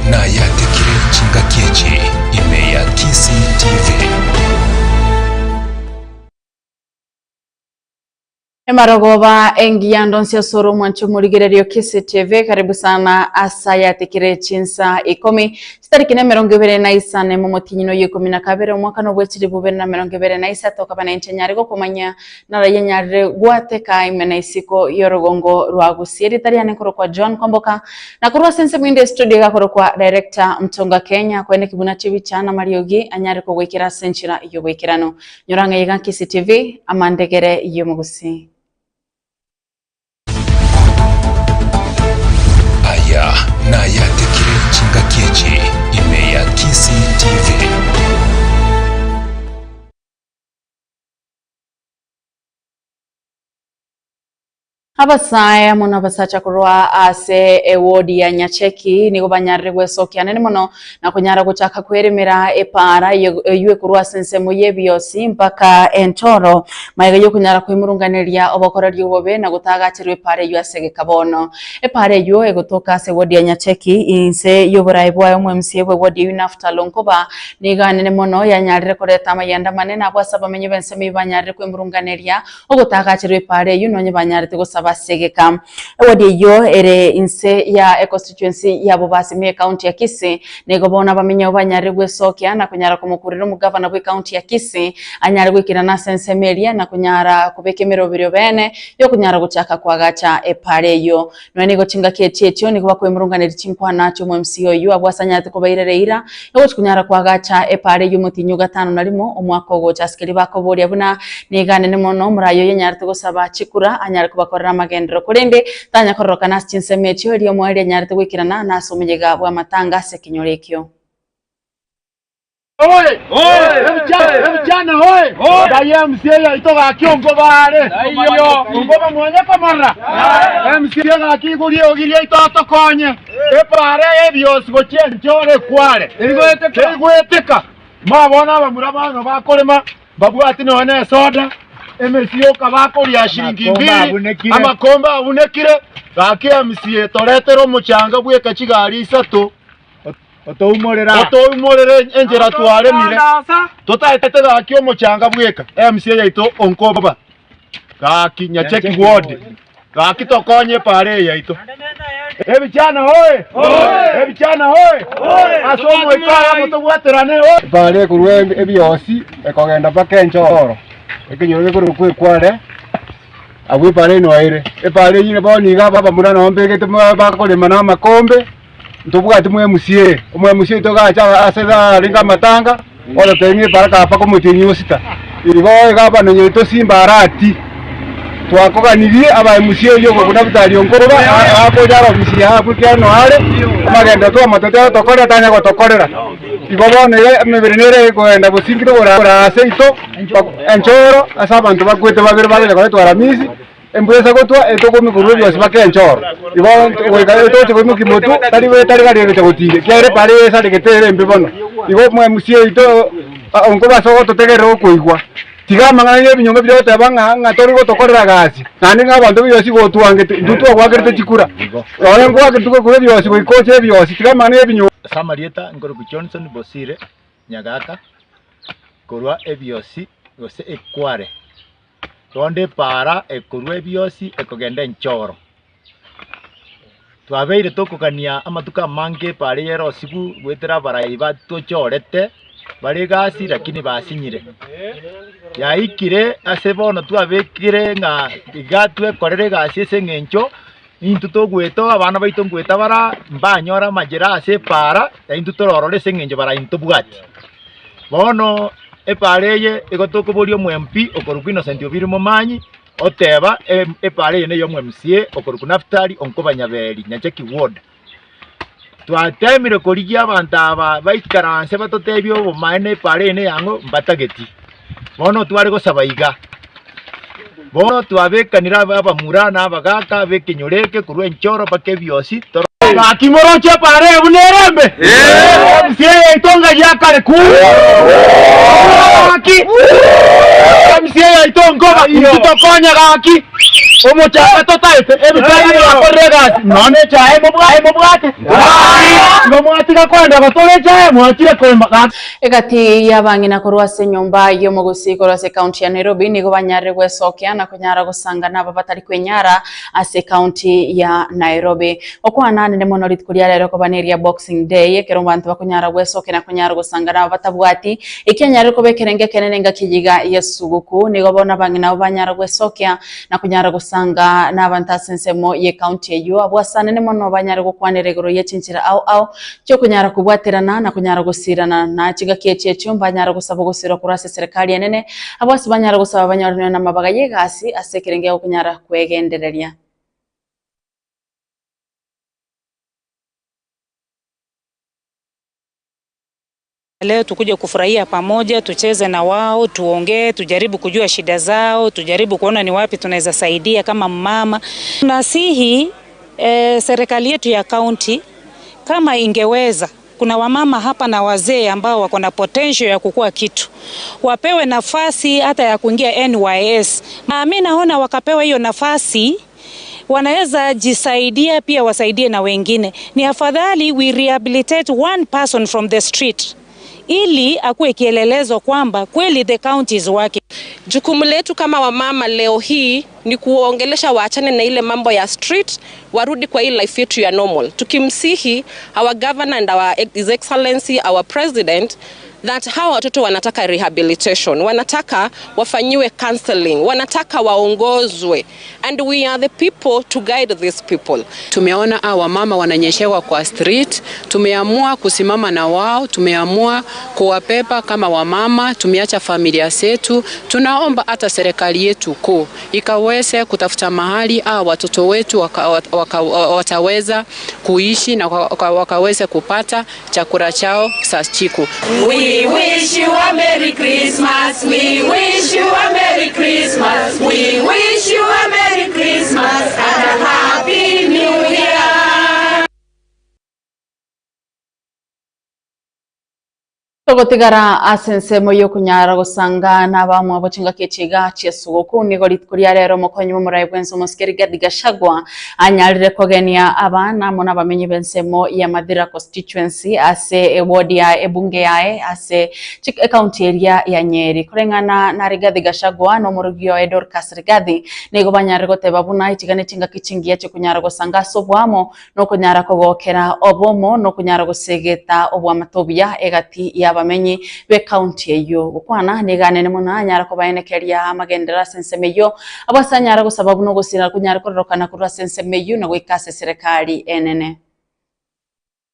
na Ayaatekire Ensa Eyemo ya JACINTA. Emarogoba engiando nsio soro mwancho muligererio JACINTA. Karibu sana Ayaatekire Ensa Eyemo. Tariki na 24 mu motinyino y'12 omwaka no bwekiri 2023 kabana enchenyarego kumanya narayanyarire gwateka imena isiko yorogongo rwa Bosire tariane koro kwa John Komboka na kurwa sense mwinde studio gakoro kwa director Mtonga Kenya kwene kibuna chibi chana Mariogi anyare ko gwekira senchira iyo gwekirano nyoranga yiga JACINTA amandegere iyo mugusi Aya na Ayaatekire Ensa Eyemo ya JACINTA. Abasaya muna basacha kurwa ase ewodi ya Nyacheki niko banyarire gwesokia nene muno na kunyara guchaka kweremera epara yue kurwa sensemo yebiosi mpaka entoro maiga yo kunyara kwimurunganiria obokoreri obobe na gutagachirwe pare yu asege kabono epare yu egotoka ase ewodi ya Nyacheki inse yoborai bwa MMC wodi unafta lonkoba niga nene muno yanyarire koreta mayenda manene abwasaba menye bensemi banyarire kwimurunganiria ogutagachirwe pare yu nonye banyarire gusaba segeka ewodi yo ere inse ya constituency ya Bosire county ya Kisii nego bona bamenya banyare gwesokia na kunyara kumukurira umugavana bwe county ya Kisii anyare gwikira na sense meria na kunyara kubekemero biryo bene yo kunyara guchaka kwagacha epare yo no nego chinga ketio niko bakwemurunganira chinkwa nacho mu MCO yo abwasanyate kubayirereira yo kunyara kwagacha epare yo mutinyu gatano narimo omwaka go chaskiri bakoboria buna nigane ne mono murayo yenyare gusaba chikura anyare kubakorera magendero kurinde tanya koroka nas chinsemetio rio mwari nyarite gwikirana naso mujega bwa matanga sekinyorekyo Oye vijana oye daya MCA itoga kiongo bare iyo ngoba mwanya kamara MCA ngakigurie ogirie itoto konye epare ebios gochenjore kware igweteka mabona bamurabano bakorema babwati none soda MCO kabakori ya shilingi 2 amakomba abunekire gakia MCA toretero muchanga bweka kigari 3 otoumorere enjera twaremire totaetete gakio muchanga bweka MCA yaito onkoba gaki Nyacheki ward gaki tokonye pare yaito ebijana hoye ebijana hoye asomo ikaya mutogwaterane hoye pare kurwe ebiosi ekogenda paka enchoro ekinyoro kuri kware abwe pare noire epare yine boniga baba murana ombegete bakole mana makombe ntobwati mwe MCA togacha aseza ringa matanga ola tenye baraka apa komutinyi usita irigo gaba no nyeto simbarati twakoganirie aba MCA yo kuna bitali onkoroba apo jaro MCA apo kyano ale magenda to matata tokora tanya ko tokorera igobone meberenere ko enda busingiro bora aceito enchoro asabantu bakwete babere babere ko twaramizi embueza gotwa etoko mikuru byose bakenchoro ibo wega eto ko mikimotu tari gari gutire kyare pare esa deketere mbibono ibo mwe MCA ito onko basogo totegero kuigwa tigama nganye binyongo byote banga tori gotokorera gasi nandi ngabantu byose gotwangete nduto gwagerte chikura ore ngwa kituko kure byose goikoche byose tigama nganye binyongo Samarieta ngoro ku Johnson Bosire nyagaka korwa ebiosi gose ekware tonde para ekorwa ebiosi ekogenda enchoro twabeire tokogania amatuka mange pare yero sibu gwetera baraiba tochorete bari gasi lakini basinyire yaikire ase bono twabekire nga igatwe korere gasi ase ngencho intu togweto abana baito ngweta bara mbanyora majera ase para intu tororore ase ngencho bara into bwati bono epareye egotokoborio mwempi okoruku Innocent obiri momanyi oteba epareye ne yo MCA okoruku Naftali onkobanyaberi Nyacheki ward twatemire korigia abantu aba baikaranse batotebyo obumaene pare ne yango mbatageti bono twari gosaba iga bono twabekanira abamurana abagaka bekinyoreke kurwe enchoro pake biosi akimoroche pare bunerembe MCA itonga yakare ku aki MCA itonga itutokonya gaki Omochaka totaite ebitari akorega none chae mobwate no mwatika kwenda batole chae mwakire kwemba egati yabangina kurwase nyumba yo mugusiko rwase county ya Nairobi nigo banyare gwesokia na kunyara gusanga naba batari kwenyara ase county ya Nairobi okwana nene mono litkulia lero ko baneria Boxing Day ekero bantu bakunyara gwesokia na kunyara gusanga naba batabwati ikenyare ko bekerenge kenene ngakijiga yesuguku nigo bona bangina banyara gwesokia na kunyara gusanga n'abantu asensemo ye county eyo abwasane ne mono banyara gukwaneregero yecinchira au cyo kunyara kubwaterana na kunyara gusirana na chiga kiecyo banyara gusaba gusira kurase serikali yenene abwasi banyara gusaba banyarune na mabaga yegasi asekerenge kunyara kwegendereria. Leo tukuje kufurahia pamoja, tucheze na wao, tuongee, tujaribu kujua shida zao, tujaribu kuona ni wapi tunaweza saidia kama mama. Nasihi serikali yetu ya county kama ingeweza, kuna wamama hapa na wazee ambao wako na potential ya kukua kitu, wapewe nafasi hata ya kuingia NYS. Mimi naona wakapewa hiyo nafasi wanaweza jisaidia, pia wasaidie na wengine. Ni afadhali we rehabilitate one person from the street ili akuwe kielelezo kwamba kweli the county is working. Jukumu letu kama wamama leo hii ni kuongelesha waachane na ile mambo ya street, warudi kwa ile life yetu ya normal. Tukimsihi our governor and our His Excellency our president that hawa watoto wanataka rehabilitation, wanataka wafanyiwe counseling, wanataka waongozwe, and we are the people to guide these people. Tumeona hawa mama wananyeshewa kwa street, tumeamua kusimama na wao, tumeamua kuwapepa kama wamama, tumeacha familia zetu. Tunaomba hata serikali yetu kuu ikaweze kutafuta mahali hawa watoto wetu wataweza kuishi na wakaweze kupata chakula chao za siku. We wish you a Merry Christmas. We wish you a Merry Christmas. We wish you a Merry Christmas and a Happy New Year. Togotigara asensemo yo kunyara gusanga n'abamwe abochinga kechiga chyesugoku nigo litkuria rero mokonyi mumurayi bwenso moskeriga digashagwa anyarire kogenia abana mona bamenyi bensemo ya Madira constituency ase ward ya ebunge yae ase county area ya Nyeri kurengana na Rigathi Gachagua no murugio Edor Kasrigathi nigo banyare goteba buna itigane chinga kichingia cyo kunyara gusanga sobwamo no kunyara kogokera obomo no kunyara gusegeta obwamatobya egati ya bamenyi be county eyo ukwana negane nemuna nyara ko bayenekeria amagendera sensemeyo abasanyara gusaba buno gusira kunyara korokana kurwa sensemeyo na gwikase serikali enene.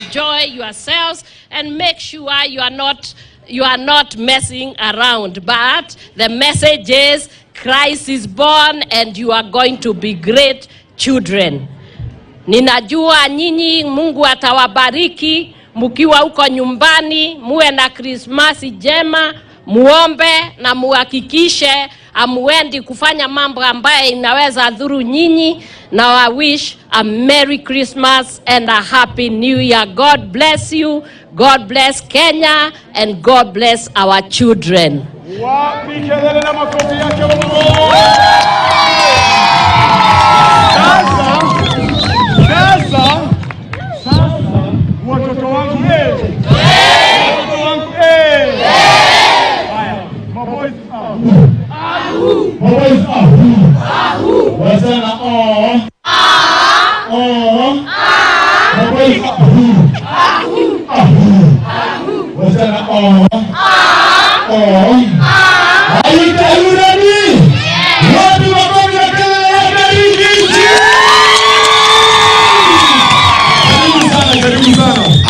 Enjoy yourselves and make sure you are not messing around, but the message is Christ is born and you are going to be great children. Ninajua nyinyi Mungu atawabariki mukiwa huko nyumbani, muwe na Krismasi jema, muombe na muhakikishe amuendi kufanya mambo ambaye inaweza dhuru nyinyi. Now I wish a Merry Christmas and a Happy New Year. God bless you, God bless Kenya, and God bless our children. Watoto wangu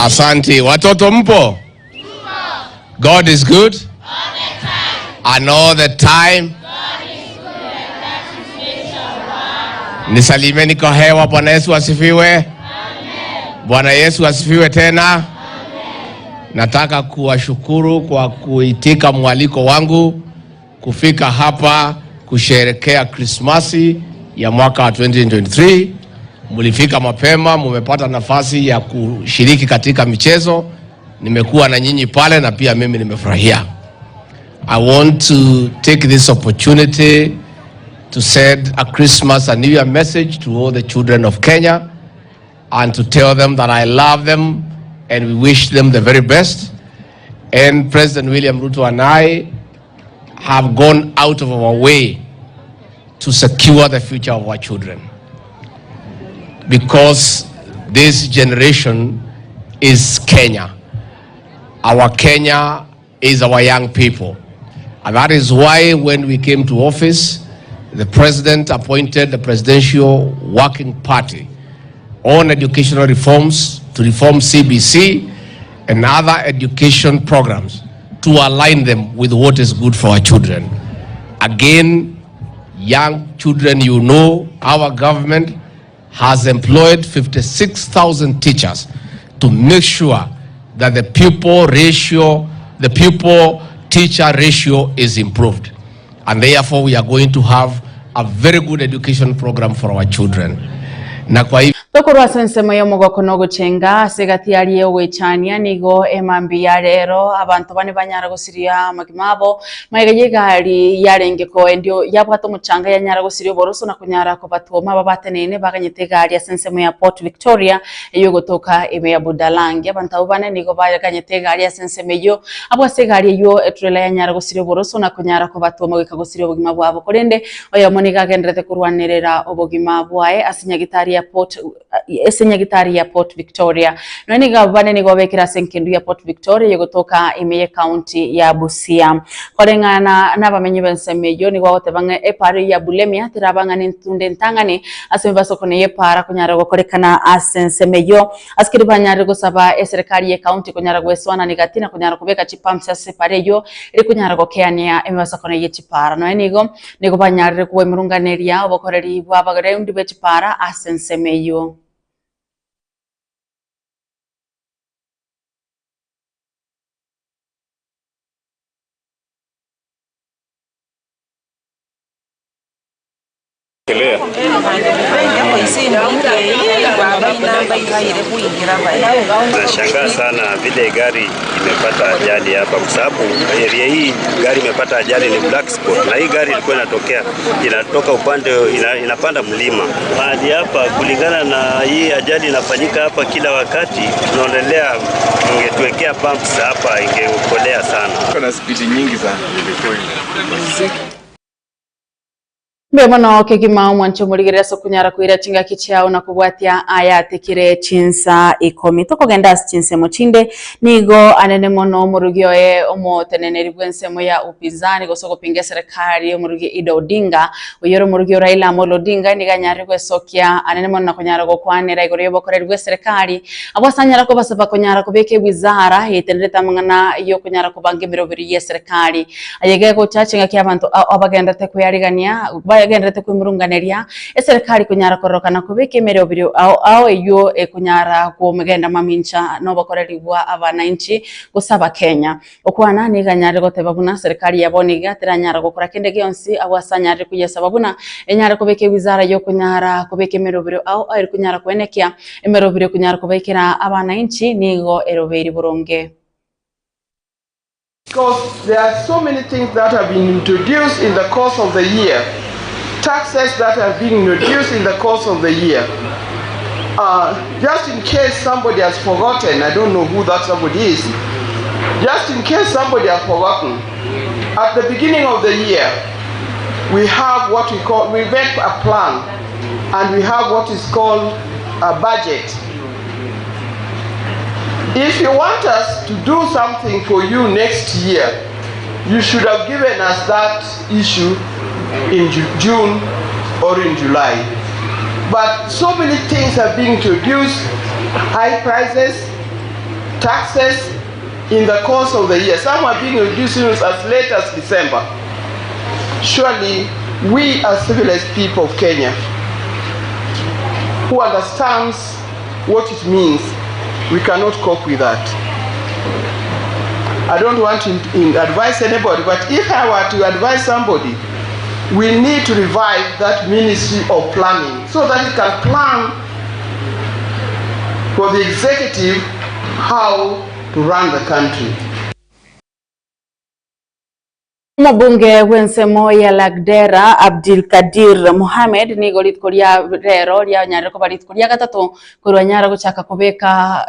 Asante, watoto mpo? God is good and all the time. Nisalimeni kwa hewa. Bwana Yesu asifiwe. Bwana Yesu asifiwe tena. Nataka kuwashukuru kwa kuitika mwaliko wangu kufika hapa kusherehekea Krismasi ya mwaka wa 2023. Mulifika mapema, mumepata nafasi ya kushiriki katika michezo. Nimekuwa na nyinyi pale na pia mimi nimefurahia. I want to take this opportunity to send a Christmas and New Year message to all the children of Kenya and to tell them that I love them and we wish them the very best. And President William Ruto and I have gone out of our way to secure the future of our children, because this generation is Kenya. Our Kenya is our young people. And that is why when we came to office, the president appointed the Presidential Working Party on educational reforms to reform CBC and other education programs to align them with what is good for our children. Again, young children, you know, our government has employed 56,000 teachers to make sure that the pupil-teacher ratio is improved. And therefore, we are going to have a very good education program for our children. Tokorwa sensemo y'omugoko no gucenga segatiari y'ogwechania nigo emambi ya rero abantu bane banyara gusiria magimabo maigeye gari yarengeko endio yabwato mucanga ya nyara gusiria boroso na kunyara ko batoma babatenene baganyete gari ya sensemo ya Port Victoria eyo gotoka eme ya Budalangi abantu bane nigo baganyete gari ya sensemo yo abwa segari yo trailer ya nyara gusiria boroso na kunyara ko batoma gikagusiria obugima bwabo korende oyo moniga gendrete kurwanirira obugima bwae asinyagitari ya Port Victoria nani gavana ni gobekira senkendu ya Port Victoria yogotoka imeye county ya Busia korengana nabamenyi bensemeyo ni gwote banga epari ya bulemia tirabanga nintunde ntangane aseme basokone yepara kunyara gokorekana asensemeyo askiri banyare gosaba serikali ya county kunyara gweswana negatina kunyara kubeka chipamsa separeyo iri kunyara gokeania emibasokone yechipara nanigo nigo banyare kuwe murunganeria obokoreri bwabagare undi bechipara asensemeyo. Nashangaa sana vile gari imepata ajali hapa, kwa sababu area hii gari imepata ajali ni black spot, na hii gari ilikuwa inatoka upande inapanda mlima hadi hapa. Kulingana na hii ajali inafanyika hapa kila wakati, tunaendelea tungetuwekea pumps hapa ingeokolea sana. Kuna speed nyingi sana. Mbemano kegima mwancho murigere so kunyara kuira chinga kichao na kubwatia Ayaatekire Ensa Eyemo tokogenda chinsemo chinde nigo anene mono murugioe omoteneneri bwensemo ya upinzani gosoko pinga serikali murugi Ida Odinga oyero murugio Raila Amolo Odinga niganyari gwesokia anene mono nakonyara gokwanira igoro yobokoreri bwe serikali abasanyara ko basaba konyara kubeke wizara hetenreta mangana yo kunyara kubange mirobiri ya serikali ayege ko cachinga kyabantu abagenda te kuyarigania gendrete kwimurunganeria serikali kunyara korokana kubike mereo biro ao eyo kunyara ko megenda mamincha no bakoreri bwa abananchi gusaba Kenya okwana niganyare goteba buna serikali yaboniga tiranyara gukora kende gyonsi abasanyare kuyesaba buna enyara kubike wizara yo kunyara kubike mereo biro ao ari kunyara kwenekia mereo biro kunyara kubikira abananchi nigo eroberi buronge. Because there are so many things that have been introduced in the course of the year, taxes that have been introduced in the course of the year. Just in case somebody has forgotten, I don't know who that somebody is, just in case somebody has forgotten, at the beginning of the year, we have what we make a plan, and we have what is called a budget. If you want us to do something for you next year, you should have given us that issue in June or in July. But so many things are being introduced, high prices, taxes in the course of the year. Some are being introduced as late as December. Surely we as civilized people of Kenya, who understands what it means, we cannot cope with that. I don't want to advise anybody, but if I were to advise somebody, we need to revive that ministry of planning so that it can plan for the executive how to run the country. Mabunge wensemo ya Lagdera Abdulkadir Mohamed ni golit koria rero lya nyara ko balit koria gatatu kurwa nyara guchaka kubeka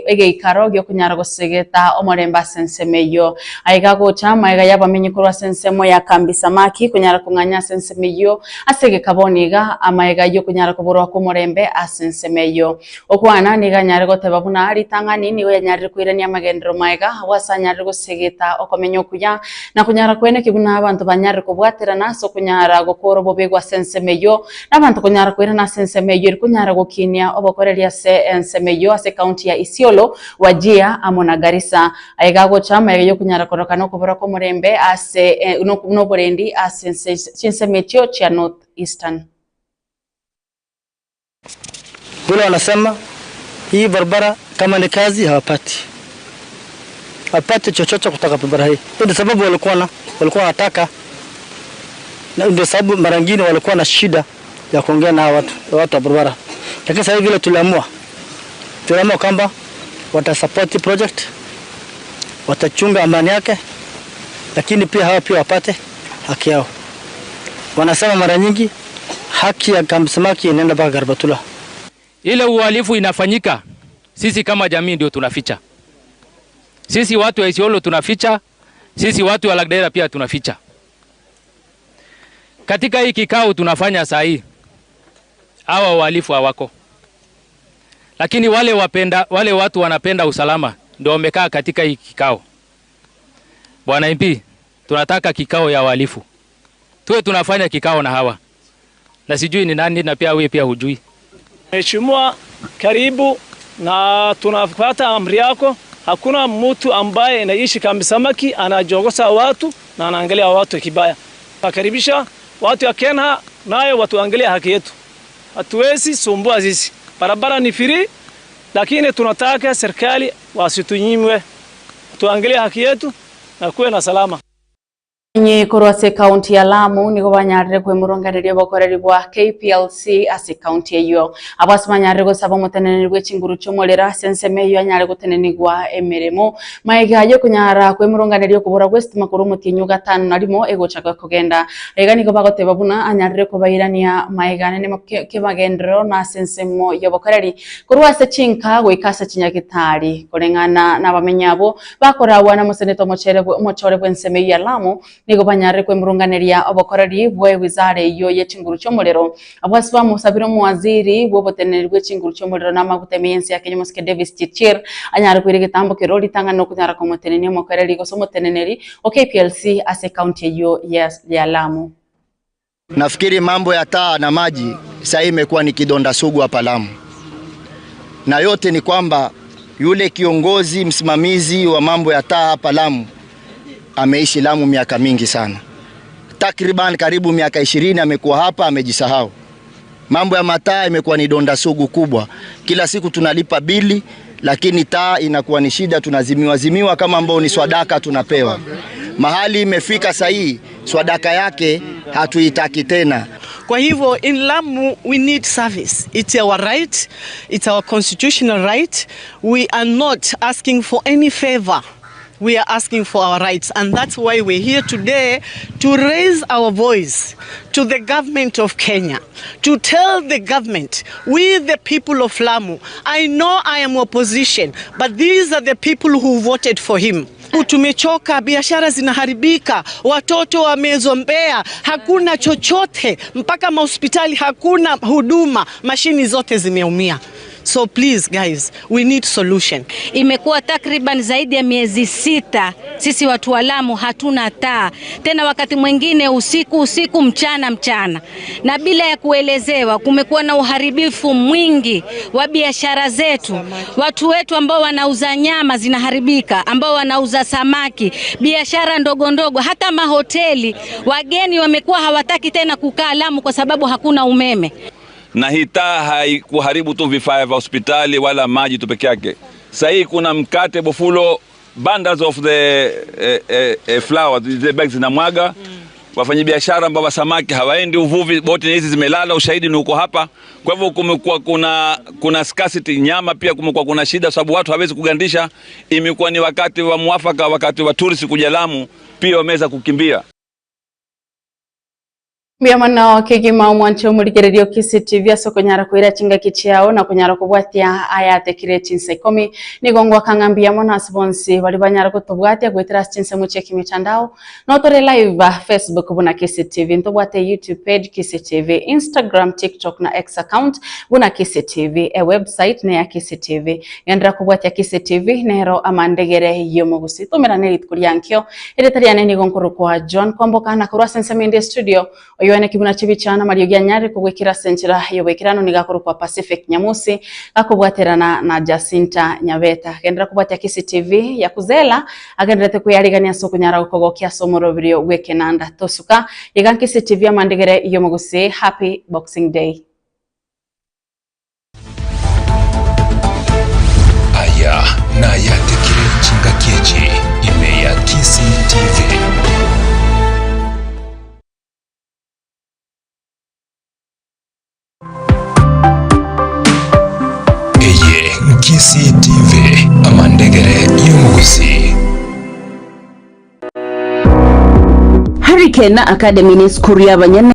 ege ikaro gyo kunyara gusegeta omoremba sensemeyo aiga gocha maiga yabamenye kurwa sensemo ya kambi samaki kunyara kunganya sensemeyo asege kaboniga amaiga yo kunyara kuburwa kumorembe asensemeyo okwana niga nyara goteba buna ari tangani nigo nyara kwirania magendero maiga wasa nyara gusegeta okomenyo kuya na kunyara kwene kibuna abantu banyara kubwatira naso kunyara gukoro bobegwa sensemeyo nabantu kunyara kwera na sensemeyo kunyara gukinia obokoreria sensemeyo ase county ya Isiolo Wajia amona Garissa aigago chama yo kunyara koroka no kubura ko murembe ase no borendi ase sensemeyo cha North Eastern. Wale wanasema hii barabara kama ni kazi hawapati chochote kutoka barabara hii. Ndio sababu walikuwa wanataka, na ndio sababu mara nyingine walikuwa na shida ya kuongea na watu wa barabara. Lakini sasa hivi tuliamua kwamba watasupport project, watachunga amani yake, lakini pia hawa pia wapate haki yao. Wanasema mara nyingi haki ya kambi samaki inaenda mpaka Garbatula. Ile uhalifu inafanyika, sisi kama jamii ndio tunaficha. Sisi watu wa Isiolo tunaficha, sisi watu wa Lagdera pia tunaficha. Katika hii kikao tunafanya saa hii, hawa wahalifu hawako. Lakini wale watu wanapenda usalama ndio wamekaa katika hii kikao. Bwana MP, tunataka kikao ya wahalifu. Tuwe tunafanya kikao na hawa. Na sijui ni nani na pia wewe pia hujui. Mheshimiwa, karibu na tunafuata amri yako. Hakuna mtu ambaye anaishi kambi samaki anajogosa watu na anaangalia watu kibaya. Nakaribisha watu ya Kenya nayo watu angalia haki yetu. Hatuwezi sumbua sisi. Barabara ni free, lakini tunataka serikali wasitunyimwe. Tuangalie haki yetu na kuwe na salama. Nye kurwase county ya Lamu niko banyarire kwe muronganire bokoreri bwa KPLC ase county eyo abasmanyarire go sabo muteneneri bwe chinguru chomolera sensemeyo anyare gutenenigwa emeremo maiga yo kunyara kwe muronganire kubura West makuru mutinyu gatano narimo egochaka kugenda ega niko bagoteba buna anyarire ko bayirania maiga nene kebagendero na sensemo yo bokoreri kurwase chinka go ikasa chinyagitari kurengana nabamenyabo bakorawa na museneto mochore bwensemeyo ya Lamu nigo banyare kwe murunganeria obokoreri bwe wizare yo yechinguru chomolero abaswa musabiro muwaziri bwo boteneri bwe chinguru chomolero na magutemensi ya Kenya Mosque Davis Chichir anyare kwire gitambo keroli tanga no kunyara ko moteneni omokoreri go somoteneneri KPLC ase county yo ya Lamu. Nafikiri mambo ya taa na maji sasa imekuwa ni kidonda sugu hapa Lamu. Na yote ni kwamba yule kiongozi msimamizi wa mambo ya taa hapa Lamu ameishi Lamu miaka mingi sana. Takriban karibu miaka 20 amekuwa hapa, amejisahau. Mambo ya mataa imekuwa ni donda sugu kubwa. Kila siku tunalipa bili, lakini taa inakuwa ni shida, tunazimiwa kama ambao ni swadaka tunapewa. Mahali imefika sahi, swadaka yake hatuitaki tena. Kwa hivyo in Lamu we need service. It's our right, it's our constitutional right. We are not asking for any favor. We are asking for our rights, and that's why we're here today to raise our voice to the government of Kenya, to tell the government, we the people of Lamu, I know I am opposition, but these are the people who voted for him. Tumechoka, biashara zinaharibika, watoto wamezombea, hakuna chochote, mpaka mahospitali hakuna huduma, mashini zote zimeumia. So please guys, we need solution. Imekuwa takriban zaidi ya miezi 6 sisi watu wa Lamu hatuna taa. Tena wakati mwingine usiku mchana. Na bila ya kuelezewa kumekuwa na uharibifu mwingi wa biashara zetu. Watu wetu ambao wanauza nyama zinaharibika, ambao wanauza samaki, biashara ndogo, hata mahoteli. Wageni wamekuwa hawataki tena kukaa Lamu kwa sababu hakuna umeme. Na hii taa haikuharibu tu vifaa vya hospitali wala maji tu peke yake. Sasa kuna mkate bofulo, bundles of the flour, the bags zinamwaga. wafanyabiashara ambao wa samaki hawaendi uvuvi, boti hizi zimelala, ushahidi ni uko hapa. Kwa hivyo kumekuwa kuna scarcity nyama, pia kumekuwa kuna shida sababu watu hawezi kugandisha. Imekuwa ni wakati wa mwafaka, wakati wa tourist kuja Lamu, pia wameweza kukimbia. Biamana kigima mwancho murigererio KCTV asokonyara kwira chinga kichiao na kunyara kubwatia Ayaatekire Ensa Eyemo nigongwa kangambia mona sponsor bali banyara kutubwatia gwitira chinse mucheki mitandao no tore live Facebook buna KCTV ntobwate YouTube page KCTV, Instagram, TikTok na X account buna KCTV, website ne ya KCTV yandra kubwatia KCTV nero amandegere yomogusi tumira nerit kuryankyo eretariane nigonkuru kwa John Kwamboka na kurwa sense minde studio Yoane kibuna chibichana Mario Gyanyari kugwikira senchira yobekirano nigakuru kwa Pacific Nyamusi akubwaterana na JACINTA NYABETA gendera kubwatia KCTV ya kuzela agendrete kuyarigania sokunyara ukogokia somorobirio wekenanda tosuka igan KCTV amandegere yomogusi. Happy Boxing Day. Aya na Ayaatekire Ensa Eyemo ya KCTV. KCTV amandegere yomugusi. Hurricane Academy ni skuru y'abanyana